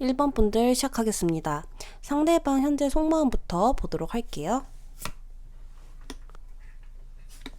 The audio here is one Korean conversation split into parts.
1번 분들 시작하겠습니다. 상대방 현재 속마음부터 보도록 할게요.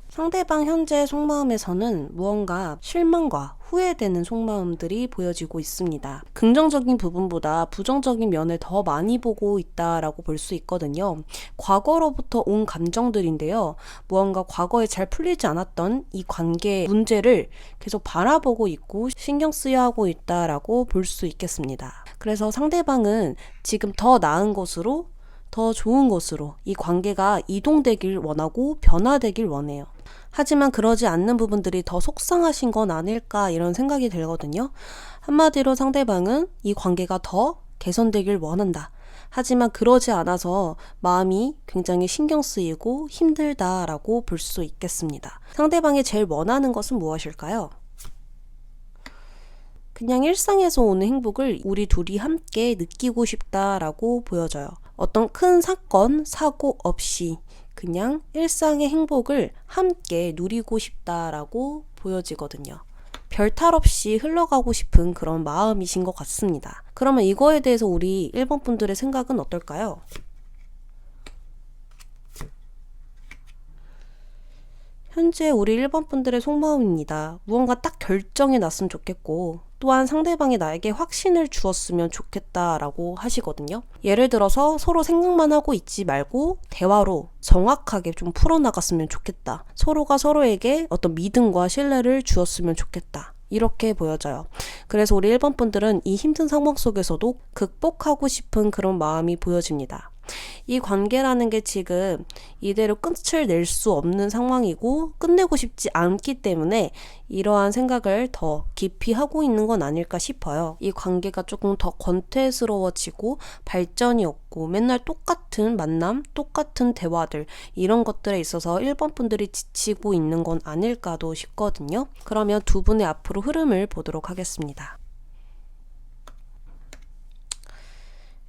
상대방 현재 속마음에서는 무언가 실망과 후회되는 속마음들이 보여지고 있습니다. 긍정적인 부분보다 부정적인 면을 더 많이 보고 있다라고 볼 수 있거든요. 과거로부터 온 감정들인데요. 무언가 과거에 잘 풀리지 않았던 이 관계 문제를 계속 바라보고 있고 신경 쓰여 하고 있다라고 볼 수 있겠습니다. 그래서 상대방은 지금 더 나은 것으로, 더 좋은 것으로 이 관계가 이동되길 원하고 변화되길 원해요. 하지만 그러지 않는 부분들이 더 속상하신 건 아닐까 이런 생각이 들거든요. 한마디로 상대방은 이 관계가 더 개선되길 원한다. 하지만 그러지 않아서 마음이 굉장히 신경 쓰이고 힘들다라고 볼 수 있겠습니다. 상대방이 제일 원하는 것은 무엇일까요? 그냥 일상에서 오는 행복을 우리 둘이 함께 느끼고 싶다라고 보여져요. 어떤 큰 사건, 사고 없이 그냥 일상의 행복을 함께 누리고 싶다라고 보여지거든요. 별탈 없이 흘러가고 싶은 그런 마음이신 것 같습니다. 그러면 이거에 대해서 우리 1번 분들의 생각은 어떨까요? 현재 우리 1번 분들의 속마음입니다. 무언가 딱 결정이 났으면 좋겠고 또한 상대방이 나에게 확신을 주었으면 좋겠다라고 하시거든요. 예를 들어서 서로 생각만 하고 있지 말고 대화로 정확하게 좀 풀어나갔으면 좋겠다. 서로가 서로에게 어떤 믿음과 신뢰를 주었으면 좋겠다. 이렇게 보여져요. 그래서 우리 1번 분들은 이 힘든 상황 속에서도 극복하고 싶은 그런 마음이 보여집니다. 이 관계라는 게 지금 이대로 끝을 낼 수 없는 상황이고 끝내고 싶지 않기 때문에 이러한 생각을 더 깊이 하고 있는 건 아닐까 싶어요. 이 관계가 조금 더 권태스러워지고 발전이 없고 맨날 똑같은 만남, 똑같은 대화들 이런 것들에 있어서 1번 분들이 지치고 있는 건 아닐까도 싶거든요. 그러면 두 분의 앞으로 흐름을 보도록 하겠습니다.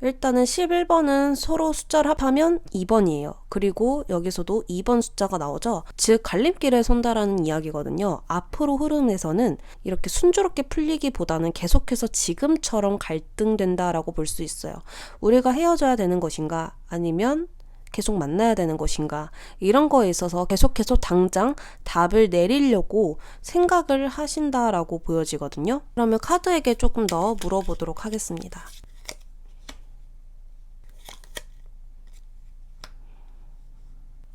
일단은 11번은 서로 숫자를 합하면 2번이에요. 그리고 여기서도 2번 숫자가 나오죠. 즉 갈림길에 선다라는 이야기거든요. 앞으로 흐름에서는 이렇게 순조롭게 풀리기보다는 계속해서 지금처럼 갈등된다라고 볼 수 있어요. 우리가 헤어져야 되는 것인가 아니면 계속 만나야 되는 것인가 이런 거에 있어서 계속해서 당장 답을 내리려고 생각을 하신다라고 보여지거든요. 그러면 카드에게 조금 더 물어보도록 하겠습니다.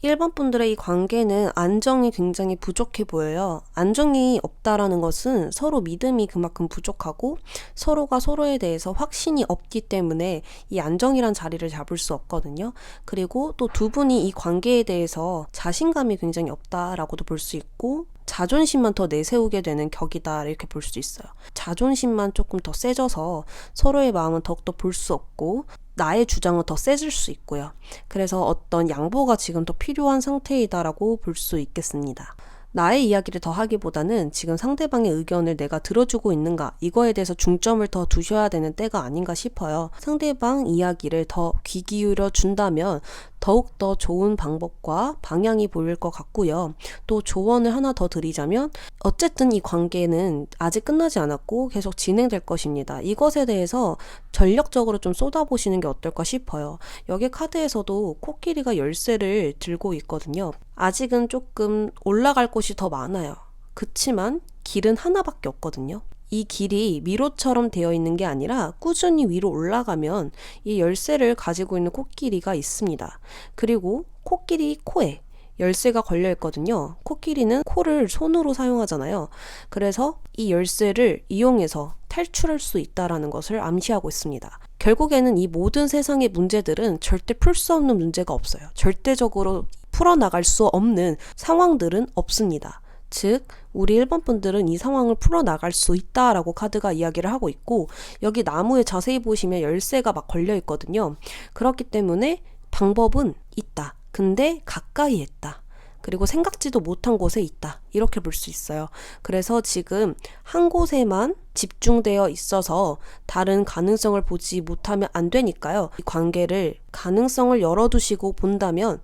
1번 분들의 이 관계는 안정이 굉장히 부족해 보여요. 안정이 없다라는 것은 서로 믿음이 그만큼 부족하고 서로가 서로에 대해서 확신이 없기 때문에 이 안정이란 자리를 잡을 수 없거든요. 그리고 또 두 분이 이 관계에 대해서 자신감이 굉장히 없다라고도 볼 수 있고 자존심만 더 내세우게 되는 격이다 이렇게 볼 수 있어요. 자존심만 조금 더 세져서 서로의 마음은 더욱더 볼 수 없고 나의 주장은 더 세질 수 있고요. 그래서 어떤 양보가 지금 더 필요한 상태이다라고 볼 수 있겠습니다. 나의 이야기를 더 하기보다는 지금 상대방의 의견을 내가 들어주고 있는가 이거에 대해서 중점을 더 두셔야 되는 때가 아닌가 싶어요. 상대방 이야기를 더 귀 기울여 준다면 더욱더 좋은 방법과 방향이 보일 것 같고요. 또 조언을 하나 더 드리자면 어쨌든 이 관계는 아직 끝나지 않았고 계속 진행될 것입니다. 이것에 대해서 전력적으로 좀 쏟아보시는 게 어떨까 싶어요. 여기 카드에서도 코끼리가 열쇠를 들고 있거든요. 아직은 조금 올라갈 곳이 더 많아요. 그치만 길은 하나밖에 없거든요. 이 길이 미로처럼 되어 있는 게 아니라 꾸준히 위로 올라가면 이 열쇠를 가지고 있는 코끼리가 있습니다. 그리고 코끼리 코에 열쇠가 걸려 있거든요. 코끼리는 코를 손으로 사용하잖아요. 그래서 이 열쇠를 이용해서 탈출할 수 있다는 것을 암시하고 있습니다. 결국에는 이 모든 세상의 문제들은 절대 풀 수 없는 문제가 없어요. 절대적으로 풀어나갈 수 없는 상황들은 없습니다. 즉 우리 1번 분들은 이 상황을 풀어나갈 수 있다라고 카드가 이야기를 하고 있고 여기 나무에 자세히 보시면 열쇠가 막 걸려 있거든요. 그렇기 때문에 방법은 있다. 근데 가까이 있다. 그리고 생각지도 못한 곳에 있다. 이렇게 볼 수 있어요. 그래서 지금 한 곳에만 집중되어 있어서 다른 가능성을 보지 못하면 안 되니까요. 이 관계를 가능성을 열어두시고 본다면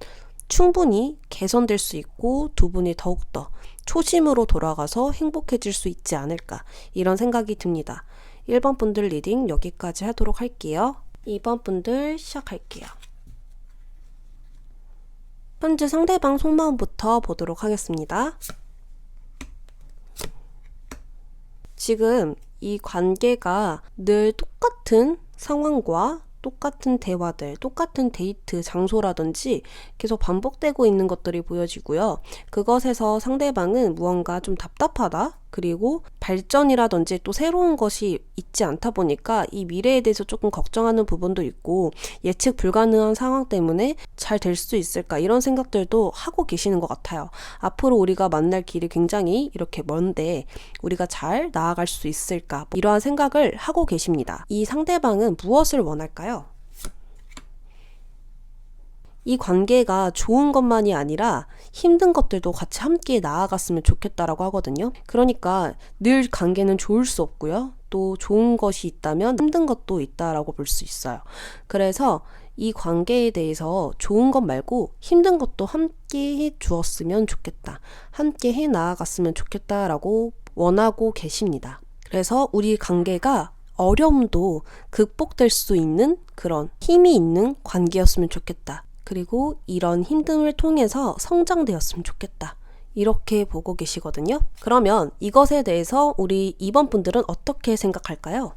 충분히 개선될 수 있고 두 분이 더욱더 초심으로 돌아가서 행복해질 수 있지 않을까 이런 생각이 듭니다. 1번 분들 리딩 여기까지 하도록 할게요. 2번 분들 시작할게요. 현재 상대방 속마음부터 보도록 하겠습니다. 지금 이 관계가 늘 똑같은 상황과 똑같은 대화들, 똑같은 데이트 장소라든지 계속 반복되고 있는 것들이 보여지고요. 그것에서 상대방은 무언가 좀 답답하다? 그리고 발전이라든지 또 새로운 것이 있지 않다 보니까 이 미래에 대해서 조금 걱정하는 부분도 있고 예측 불가능한 상황 때문에 잘 될 수 있을까 이런 생각들도 하고 계시는 것 같아요. 앞으로 우리가 만날 길이 굉장히 이렇게 먼데 우리가 잘 나아갈 수 있을까 이러한 생각을 하고 계십니다. 이 상대방은 무엇을 원할까요? 이 관계가 좋은 것만이 아니라 힘든 것들도 같이 함께 나아갔으면 좋겠다라고 하거든요. 그러니까 늘 관계는 좋을 수 없고요. 또 좋은 것이 있다면 힘든 것도 있다라고 볼 수 있어요. 그래서 이 관계에 대해서 좋은 것 말고 힘든 것도 함께 해 주었으면 좋겠다. 함께 해 나아갔으면 좋겠다라고 원하고 계십니다. 그래서 우리 관계가 어려움도 극복될 수 있는 그런 힘이 있는 관계였으면 좋겠다. 그리고 이런 힘듦을 통해서 성장되었으면 좋겠다. 이렇게 보고 계시거든요. 그러면 이것에 대해서 우리 2번 분들은 어떻게 생각할까요?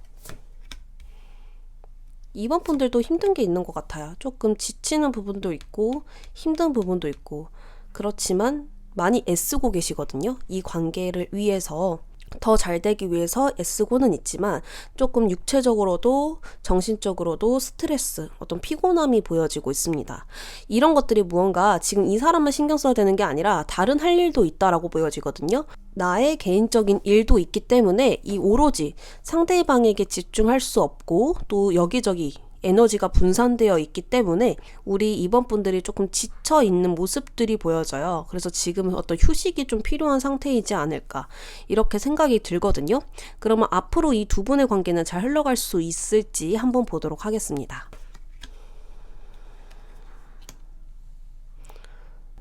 2번 분들도 힘든 게 있는 것 같아요. 조금 지치는 부분도 있고 힘든 부분도 있고 그렇지만 많이 애쓰고 계시거든요. 이 관계를 위해서 더 잘 되기 위해서 애쓰고는 있지만 조금 육체적으로도 정신적으로도 스트레스, 어떤 피곤함이 보여지고 있습니다. 이런 것들이 무언가 지금 이 사람만 신경 써야 되는 게 아니라 다른 할 일도 있다라고 보여지거든요. 나의 개인적인 일도 있기 때문에 이 오로지 상대방에게 집중할 수 없고 또 여기저기 에너지가 분산되어 있기 때문에 우리 2번 분들이 조금 지쳐 있는 모습들이 보여져요. 그래서 지금은 어떤 휴식이 좀 필요한 상태이지 않을까 이렇게 생각이 들거든요. 그러면 앞으로 이 두 분의 관계는 잘 흘러갈 수 있을지 한번 보도록 하겠습니다.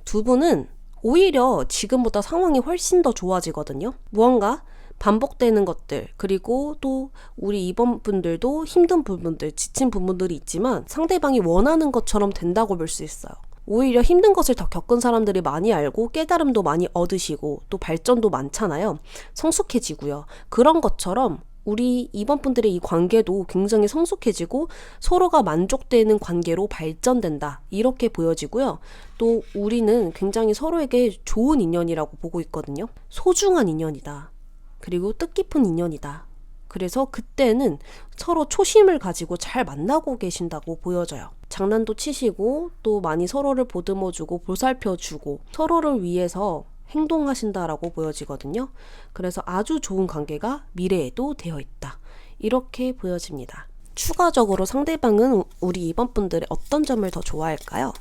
두 분은 오히려 지금보다 상황이 훨씬 더 좋아지거든요. 무언가 반복되는 것들 그리고 또 우리 2번 분들도 힘든 부분들 지친 부분들이 있지만 상대방이 원하는 것처럼 된다고 볼 수 있어요. 오히려 힘든 것을 더 겪은 사람들이 많이 알고 깨달음도 많이 얻으시고 또 발전도 많잖아요. 성숙해지고요. 그런 것처럼 우리 2번 분들의 이 관계도 굉장히 성숙해지고 서로가 만족되는 관계로 발전된다 이렇게 보여지고요. 또 우리는 굉장히 서로에게 좋은 인연이라고 보고 있거든요. 소중한 인연이다. 그리고 뜻깊은 인연이다. 그래서 그때는 서로 초심을 가지고 잘 만나고 계신다고 보여져요. 장난도 치시고 또 많이 서로를 보듬어주고 보살펴주고 서로를 위해서 행동하신다라고 보여지거든요. 그래서 아주 좋은 관계가 미래에도 되어 있다. 이렇게 보여집니다. 추가적으로 상대방은 우리 2번 분들의 어떤 점을 더 좋아할까요?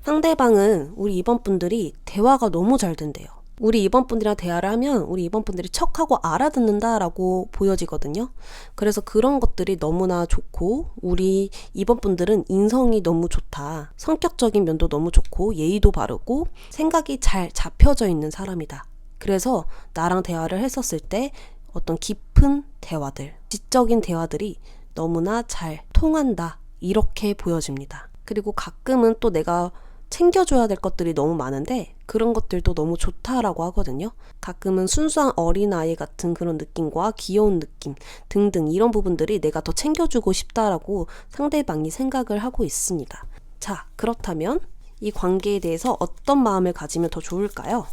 상대방은 우리 2번 분들이 대화가 너무 잘 된대요. 우리 2번 분들이랑 대화를 하면 우리 2번 분들이 척하고 알아듣는다라고 보여지거든요. 그래서 그런 것들이 너무나 좋고 우리 2번 분들은 인성이 너무 좋다. 성격적인 면도 너무 좋고 예의도 바르고 생각이 잘 잡혀져 있는 사람이다. 그래서 나랑 대화를 했었을 때 어떤 깊은 대화들, 지적인 대화들이 너무나 잘 통한다. 이렇게 보여집니다. 그리고 가끔은 또 내가 챙겨줘야 될 것들이 너무 많은데 그런 것들도 너무 좋다라고 하거든요. 가끔은 순수한 어린아이 같은 그런 느낌과 귀여운 느낌 등등 이런 부분들이 내가 더 챙겨주고 싶다라고 상대방이 생각을 하고 있습니다. 자, 그렇다면 이 관계에 대해서 어떤 마음을 가지면 더 좋을까요?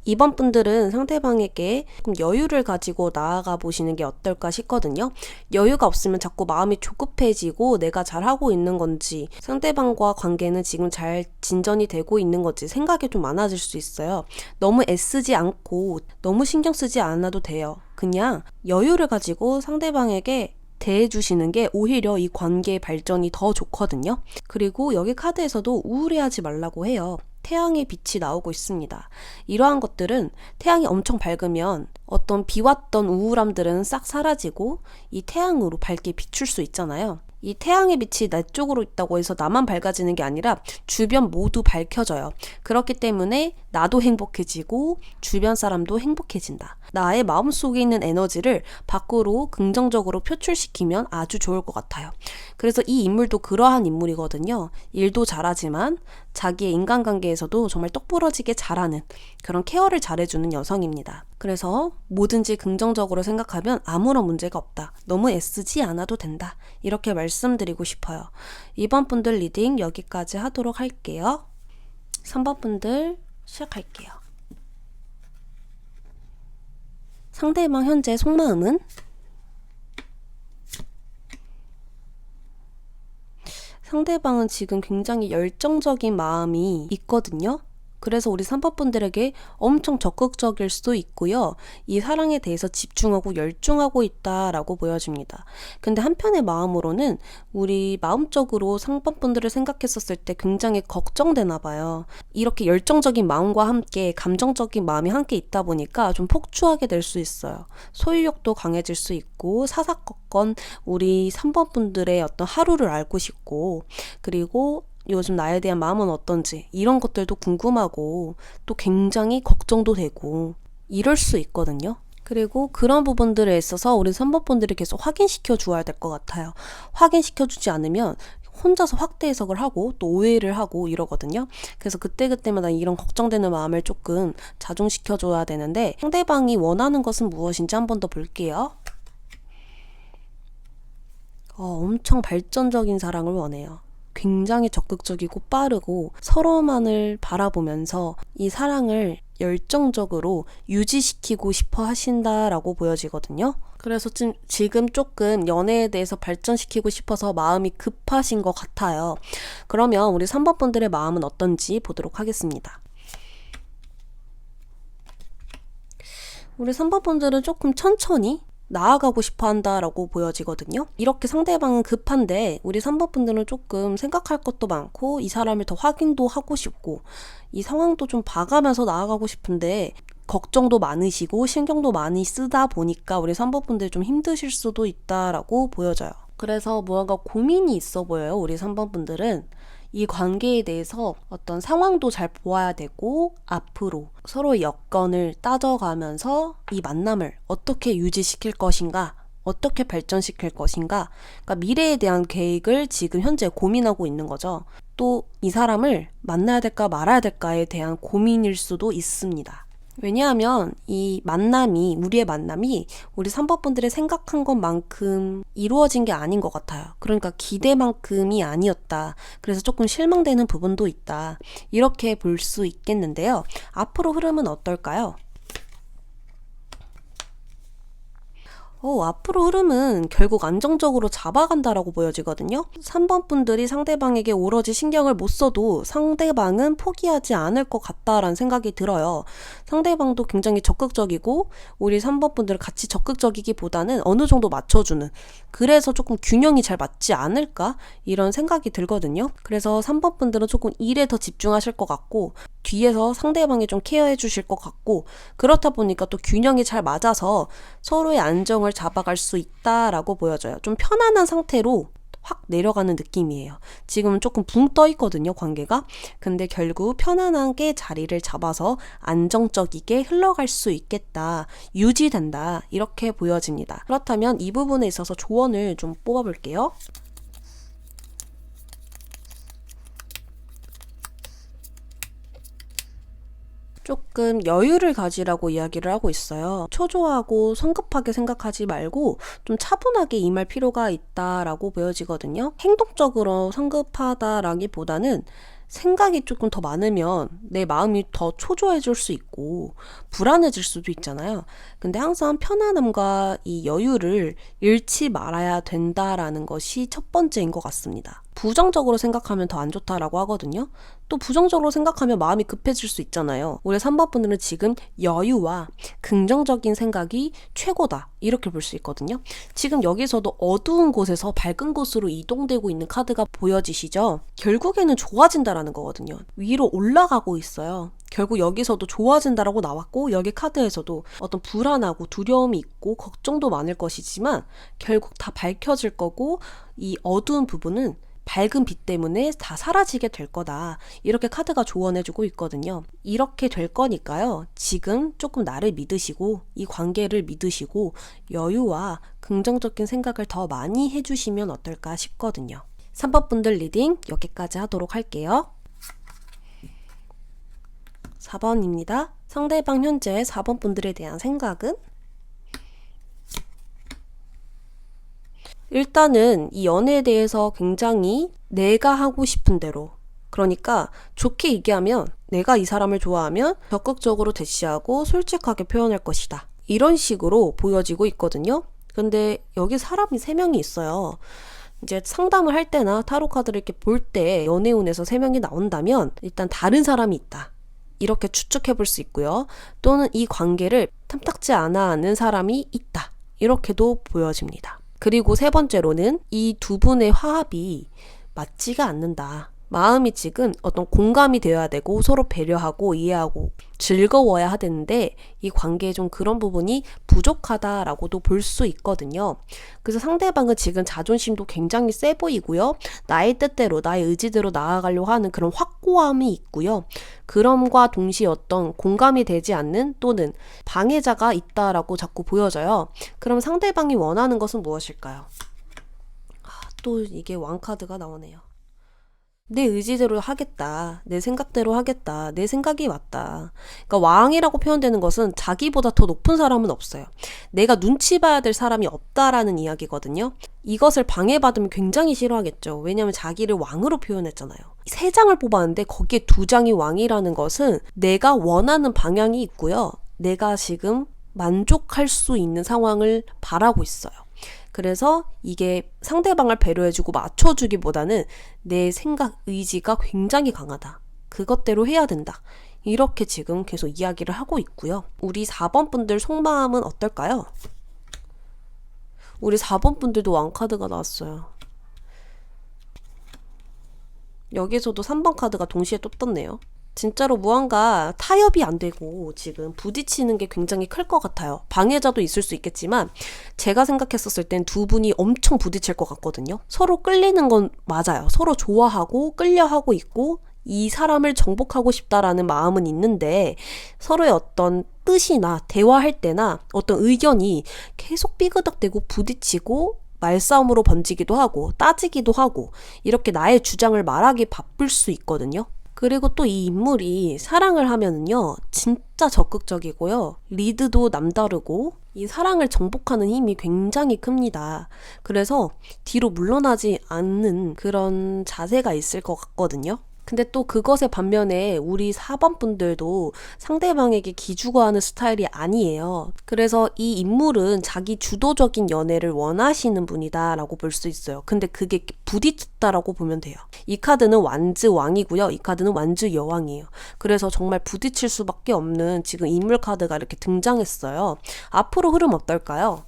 이번 분들은 상대방에게 좀 여유를 가지고 나아가 보시는 게 어떨까 싶거든요. 여유가 없으면 자꾸 마음이 조급해지고 내가 잘하고 있는 건지 상대방과 관계는 지금 잘 진전이 되고 있는 건지 생각이 좀 많아질 수 있어요. 너무 애쓰지 않고 너무 신경 쓰지 않아도 돼요. 그냥 여유를 가지고 상대방에게 대해주시는 게 오히려 이 관계의 발전이 더 좋거든요. 그리고 여기 카드에서도 우울해하지 말라고 해요. 태양의 빛이 나오고 있습니다. 이러한 것들은 태양이 엄청 밝으면 어떤 비왔던 우울함들은 싹 사라지고 이 태양으로 밝게 비출 수 있잖아요. 이 태양의 빛이 내 쪽으로 있다고 해서 나만 밝아지는 게 아니라 주변 모두 밝혀져요. 그렇기 때문에 나도 행복해지고 주변 사람도 행복해진다. 나의 마음속에 있는 에너지를 밖으로 긍정적으로 표출시키면 아주 좋을 것 같아요. 그래서 이 인물도 그러한 인물이거든요. 일도 잘하지만 자기의 인간관계에서도 정말 똑부러지게 잘하는 그런 케어를 잘해주는 여성입니다. 그래서 뭐든지 긍정적으로 생각하면 아무런 문제가 없다. 너무 애쓰지 않아도 된다. 이렇게 말씀드리고 싶어요. 이번 분들 리딩 여기까지 하도록 할게요. 3번 분들 시작할게요. 상대방 현재 속마음은? 상대방은 지금 굉장히 열정적인 마음이 있거든요. 그래서 우리 3번 분들에게 엄청 적극적일 수도 있고요. 이 사랑에 대해서 집중하고 열중하고 있다라고 보여집니다. 근데 한편의 마음으로는 우리 마음적으로 3번 분들을 생각했었을 때 굉장히 걱정되나 봐요. 이렇게 열정적인 마음과 함께 감정적인 마음이 함께 있다 보니까 좀 폭주하게 될 수 있어요. 소유욕도 강해질 수 있고 사사건건 우리 3번 분들의 어떤 하루를 알고 싶고 그리고 요즘 나에 대한 마음은 어떤지 이런 것들도 궁금하고 또 굉장히 걱정도 되고 이럴 수 있거든요. 그리고 그런 부분들에 있어서 우리 3번 분들이 계속 확인시켜 주어야 될 것 같아요. 확인시켜 주지 않으면 혼자서 확대 해석을 하고 또 오해를 하고 이러거든요. 그래서 그때그때마다 이런 걱정되는 마음을 조금 자중시켜 줘야 되는데 상대방이 원하는 것은 무엇인지 한 번 더 볼게요. 엄청 발전적인 사랑을 원해요. 굉장히 적극적이고 빠르고 서로만을 바라보면서 이 사랑을 열정적으로 유지시키고 싶어 하신다라고 보여지거든요. 그래서 지금 조금 연애에 대해서 발전시키고 싶어서 마음이 급하신 것 같아요. 그러면 우리 3번 분들의 마음은 어떤지 보도록 하겠습니다. 우리 3번 분들은 조금 천천히 나아가고 싶어 한다라고 보여지거든요. 이렇게 상대방은 급한데 우리 3번 분들은 조금 생각할 것도 많고 이 사람을 더 확인도 하고 싶고 이 상황도 좀 봐가면서 나아가고 싶은데 걱정도 많으시고 신경도 많이 쓰다 보니까 우리 3번 분들 좀 힘드실 수도 있다라고 보여져요. 그래서 무언가 고민이 있어 보여요. 우리 3번 분들은. 이 관계에 대해서 어떤 상황도 잘 보아야 되고 앞으로 서로의 여건을 따져가면서 이 만남을 어떻게 유지시킬 것인가, 어떻게 발전시킬 것인가, 그러니까 미래에 대한 계획을 지금 현재 고민하고 있는 거죠. 또 이 사람을 만나야 될까 말아야 될까에 대한 고민일 수도 있습니다. 왜냐하면 이 만남이 우리의 만남이 우리 3번 분들이 생각한 것만큼 이루어진 게 아닌 것 같아요. 그러니까 기대만큼이 아니었다. 그래서 조금 실망되는 부분도 있다. 이렇게 볼 수 있겠는데요. 앞으로 흐름은 어떨까요? 앞으로 흐름은 결국 안정적으로 잡아간다라고 보여지거든요. 3번 분들이 상대방에게 오로지 신경을 못 써도 상대방은 포기하지 않을 것 같다라는 생각이 들어요. 상대방도 굉장히 적극적이고 우리 3번 분들은 같이 적극적이기보다는 어느 정도 맞춰주는, 그래서 조금 균형이 잘 맞지 않을까 이런 생각이 들거든요. 그래서 3번 분들은 조금 일에 더 집중하실 것 같고 뒤에서 상대방이 좀 케어해 주실 것 같고, 그렇다 보니까 또 균형이 잘 맞아서 서로의 안정을 잡아갈 수 있다라고 보여져요. 좀 편안한 상태로 확 내려가는 느낌이에요. 지금은 조금 붕 떠 있거든요, 관계가. 근데 결국 편안하게 자리를 잡아서 안정적이게 흘러갈 수 있겠다, 유지된다, 이렇게 보여집니다. 그렇다면 이 부분에 있어서 조언을 좀 뽑아볼게요. 조금 여유를 가지라고 이야기를 하고 있어요. 초조하고 성급하게 생각하지 말고 좀 차분하게 임할 필요가 있다라고 보여지거든요. 행동적으로 성급하다라기보다는 생각이 조금 더 많으면 내 마음이 더 초조해질 수 있고 불안해질 수도 있잖아요. 근데 항상 편안함과 이 여유를 잃지 말아야 된다라는 것이 첫 번째인 것 같습니다. 부정적으로 생각하면 더 안 좋다라고 하거든요. 또 부정적으로 생각하면 마음이 급해질 수 있잖아요. 우리 3번 분들은 지금 여유와 긍정적인 생각이 최고다, 이렇게 볼 수 있거든요. 지금 여기서도 어두운 곳에서 밝은 곳으로 이동되고 있는 카드가 보여지시죠? 결국에는 좋아진다라는 거거든요. 위로 올라가고 있어요. 결국 여기서도 좋아진다라고 나왔고, 여기 카드에서도 어떤 불안하고 두려움이 있고 걱정도 많을 것이지만 결국 다 밝혀질 거고, 이 어두운 부분은 밝은 빛 때문에 다 사라지게 될 거다. 이렇게 카드가 조언해주고 있거든요. 이렇게 될 거니까요. 지금 조금 나를 믿으시고 이 관계를 믿으시고 여유와 긍정적인 생각을 더 많이 해주시면 어떨까 싶거든요. 3번 분들 리딩 여기까지 하도록 할게요. 4번입니다. 상대방 현재 4번 분들에 대한 생각은? 일단은 이 연애에 대해서 굉장히 내가 하고 싶은 대로, 그러니까 좋게 얘기하면 내가 이 사람을 좋아하면 적극적으로 대시하고 솔직하게 표현할 것이다. 이런 식으로 보여지고 있거든요. 근데 여기 사람이 3명이 있어요. 이제 상담을 할 때나 타로 카드를 이렇게 볼 때 연애운에서 3명이 나온다면 일단 다른 사람이 있다. 이렇게 추측해 볼 수 있고요. 또는 이 관계를 탐탁지 않아 하는 사람이 있다. 이렇게도 보여집니다. 그리고 3번째로는 이 두 분의 화합이 맞지가 않는다. 마음이 지금 어떤 공감이 되어야 되고 서로 배려하고 이해하고 즐거워야 하는데 이 관계에 좀 그런 부분이 부족하다라고도 볼 수 있거든요. 그래서 상대방은 지금 자존심도 굉장히 세 보이고요. 나의 뜻대로 나의 의지대로 나아가려고 하는 그런 확고함이 있고요. 그럼과 동시에 어떤 공감이 되지 않는 또는 방해자가 있다라고 자꾸 보여져요. 그럼 상대방이 원하는 것은 무엇일까요? 또 이게 왕카드가 나오네요. 내 의지대로 하겠다. 내 생각대로 하겠다. 내 생각이 맞다. 그러니까 왕이라고 표현되는 것은 자기보다 더 높은 사람은 없어요. 내가 눈치 봐야 될 사람이 없다라는 이야기거든요. 이것을 방해받으면 굉장히 싫어하겠죠. 왜냐하면 자기를 왕으로 표현했잖아요. 3장을 뽑았는데 거기에 2장이 왕이라는 것은 내가 원하는 방향이 있고요. 내가 지금 만족할 수 있는 상황을 바라고 있어요. 그래서 이게 상대방을 배려해주고 맞춰주기보다는 내 생각, 의지가 굉장히 강하다. 그것대로 해야 된다. 이렇게 지금 계속 이야기를 하고 있고요. 우리 4번 분들 속마음은 어떨까요? 우리 4번 분들도 왕카드가 나왔어요. 여기서도 3번 카드가 동시에 또 떴네요. 진짜로 무언가 타협이 안 되고 지금 부딪히는 게 굉장히 클 것 같아요. 방해자도 있을 수 있겠지만 제가 생각했었을 땐 두 분이 엄청 부딪힐 것 같거든요. 서로 끌리는 건 맞아요. 서로 좋아하고 끌려하고 있고 이 사람을 정복하고 싶다라는 마음은 있는데 서로의 어떤 뜻이나 대화할 때나 어떤 의견이 계속 삐그덕대고 부딪히고 말싸움으로 번지기도 하고 따지기도 하고 이렇게 나의 주장을 말하기 바쁠 수 있거든요. 그리고 또 이 인물이 사랑을 하면은요 진짜 적극적이고요. 리드도 남다르고 이 사랑을 정복하는 힘이 굉장히 큽니다. 그래서 뒤로 물러나지 않는 그런 자세가 있을 것 같거든요. 근데 또 그것의 반면에 우리 4번 분들도 상대방에게 기죽어하는 스타일이 아니에요. 그래서 이 인물은 자기 주도적인 연애를 원하시는 분이다 라고 볼 수 있어요. 근데 그게 부딪혔다라고 보면 돼요. 이 카드는 완즈 왕이고요. 이 카드는 완즈 여왕이에요. 그래서 정말 부딪힐 수밖에 없는 지금 인물 카드가 이렇게 등장했어요. 앞으로 흐름 어떨까요?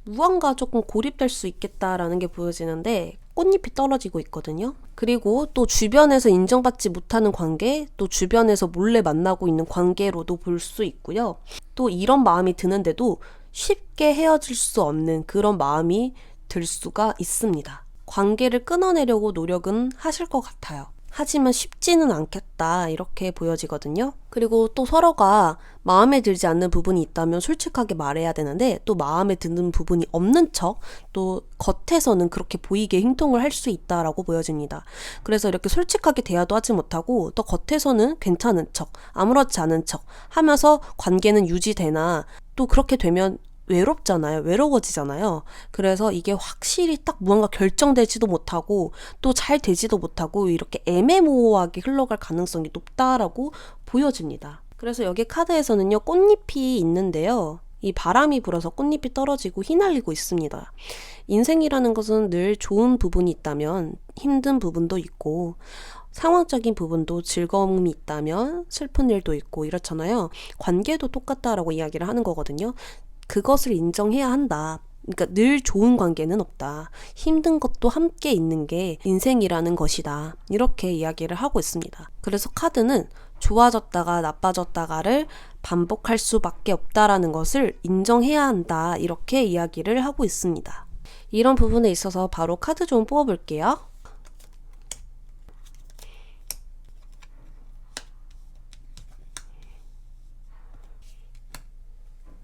무언가 조금 고립될 수 있겠다라는 게 보여지는데 꽃잎이 떨어지고 있거든요. 그리고 또 주변에서 인정받지 못하는 관계, 또 주변에서 몰래 만나고 있는 관계로도 볼 수 있고요. 또 이런 마음이 드는데도 쉽게 헤어질 수 없는 그런 마음이 들 수가 있습니다. 관계를 끊어내려고 노력은 하실 것 같아요. 하지만 쉽지는 않겠다 이렇게 보여지거든요. 그리고 또 서로가 마음에 들지 않는 부분이 있다면 솔직하게 말해야 되는데 또 마음에 드는 부분이 없는 척 또 겉에서는 그렇게 보이게 행동을 할 수 있다라고 보여집니다. 그래서 이렇게 솔직하게 대화도 하지 못하고 또 겉에서는 괜찮은 척 아무렇지 않은 척 하면서 관계는 유지되나 또 그렇게 되면 외롭잖아요. 외로워지잖아요. 그래서 이게 확실히 딱 무언가 결정되지도 못하고 또 잘 되지도 못하고 이렇게 애매모호하게 흘러갈 가능성이 높다라고 보여집니다. 그래서 여기 카드에서는요 꽃잎이 있는데요. 이 바람이 불어서 꽃잎이 떨어지고 휘날리고 있습니다. 인생이라는 것은 늘 좋은 부분이 있다면 힘든 부분도 있고, 상황적인 부분도 즐거움이 있다면 슬픈 일도 있고 이렇잖아요. 관계도 똑같다라고 이야기를 하는 거거든요. 그것을 인정해야 한다. 그러니까 늘 좋은 관계는 없다. 힘든 것도 함께 있는 게 인생이라는 것이다. 이렇게 이야기를 하고 있습니다. 그래서 카드는 좋아졌다가 나빠졌다가를 반복할 수밖에 없다라는 것을 인정해야 한다. 이렇게 이야기를 하고 있습니다. 이런 부분에 있어서 바로 카드 좀 뽑아볼게요.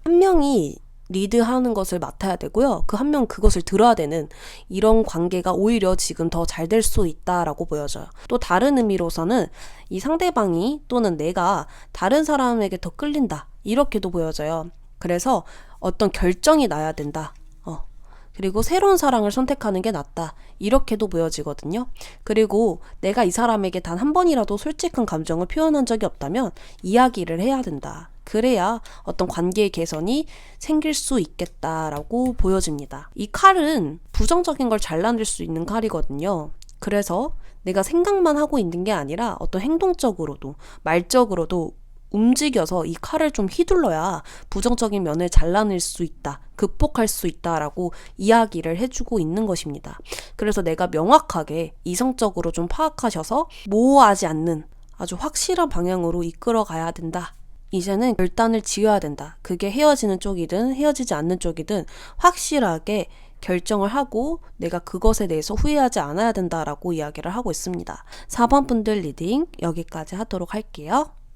한 명이 리드하는 것을 맡아야 되고요. 그 한 명 그것을 들어야 되는 이런 관계가 오히려 지금 더 잘 될 수 있다라고 보여져요. 또 다른 의미로서는 이 상대방이 또는 내가 다른 사람에게 더 끌린다. 이렇게도 보여져요. 그래서 어떤 결정이 나야 된다. 그리고 새로운 사랑을 선택하는 게 낫다. 이렇게도 보여지거든요. 그리고 내가 이 사람에게 단 한 번이라도 솔직한 감정을 표현한 적이 없다면 이야기를 해야 된다. 그래야 어떤 관계의 개선이 생길 수 있겠다라고 보여집니다. 이 칼은 부정적인 걸 잘라낼 수 있는 칼이거든요. 그래서 내가 생각만 하고 있는 게 아니라 어떤 행동적으로도 말적으로도 움직여서 이 칼을 좀 휘둘러야 부정적인 면을 잘라낼 수 있다, 극복할 수 있다라고 이야기를 해주고 있는 것입니다. 그래서 내가 명확하게 이성적으로 좀 파악하셔서 모호하지 않는 아주 확실한 방향으로 이끌어 가야 된다. 이제는 결단을 지어야 된다. 그게 헤어지는 쪽이든 헤어지지 않는 쪽이든 확실하게 결정을 하고 내가 그것에 대해서 후회하지 않아야 된다라고 이야기를 하고 있습니다. 4번 분들 리딩 여기까지 하도록 할게요.